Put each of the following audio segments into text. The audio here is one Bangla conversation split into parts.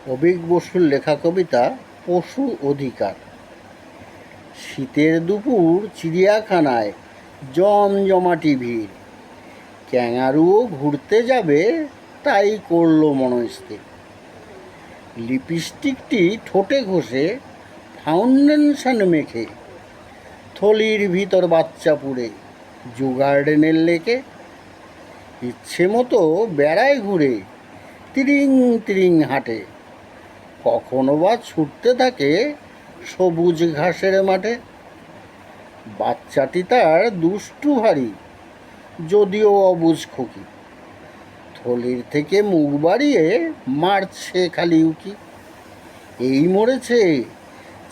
অবিক বসুর লেখা কবিতা পশু অধিকার। শীতের দুপুর চিড়িয়াখানায় জমজমাটি ভিড়। ক্যাঙারুও ঘুরতে যাবে, তাই করলো মনস্থির। লিপস্টিকটি ঠোঁটে ঘষে, ফাউন্ডেশন মেখে, থলির ভিতর বাচ্চা পুড়ে জু গার্ডেনের লেকে। ইচ্ছে মতো বেড়ায় ঘুরে, তিরিং তিরিং হাঁটে, কখনো বা ছুটতে থাকে সবুজ ঘাসের মাঠে। বাচ্চাটি তার দুষ্টু ভারী, যদিও অবুঝ খুকি। থলির থেকে মুখ বাড়িয়ে মারছে খালি উকি। এই মরেছে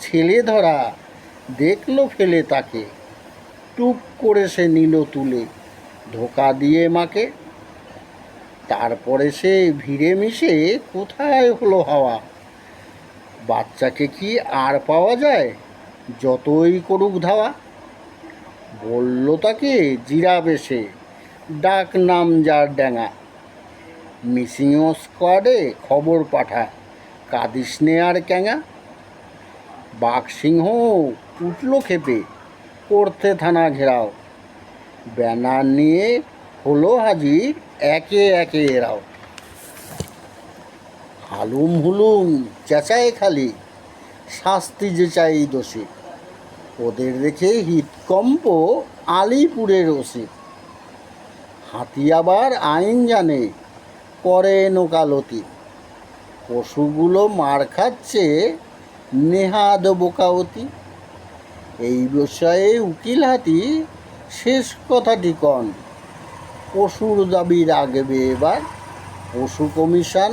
ছেলে ধরা, দেখলো ফেলে তাকে, টুপ করে সে নিল তুলে, ধোকা দিয়ে মাকে। তারপরে সে ভিড়ে মিশে কোথায় হলো হাওয়া। বাচ্চাকে কি আর পাওয়া যায়, যতই করুক ধাওয়া। বলল তাকে জিরাফ এসে, ডাক নাম যার ড্যাঙা। মিসিং স্কোয়াডে খবর পাঠা, কাঁদিস নে আর ক্যাঙা। বাঘ সিংহ উঠল খেপে, করতে থানা ঘেরাও। ব্যানার নিয়ে হলো হাজির একে একে এরাও। হালুম হুলুম চেঁচায় খালি, শাস্তি যে চাই দোষী। ওদের দেখে হৃৎকম্প আলিপুরের ওসি। হাতি আবার আইন জানে, করে নোকালতি। পশুগুলো মার খাচ্ছে, নেহাদ বোকাওতি। এই বিষয়ে উকিল হাতি শেষ কথাটি কন। পশুর দাবি রাখবে এবার পশু কমিশন।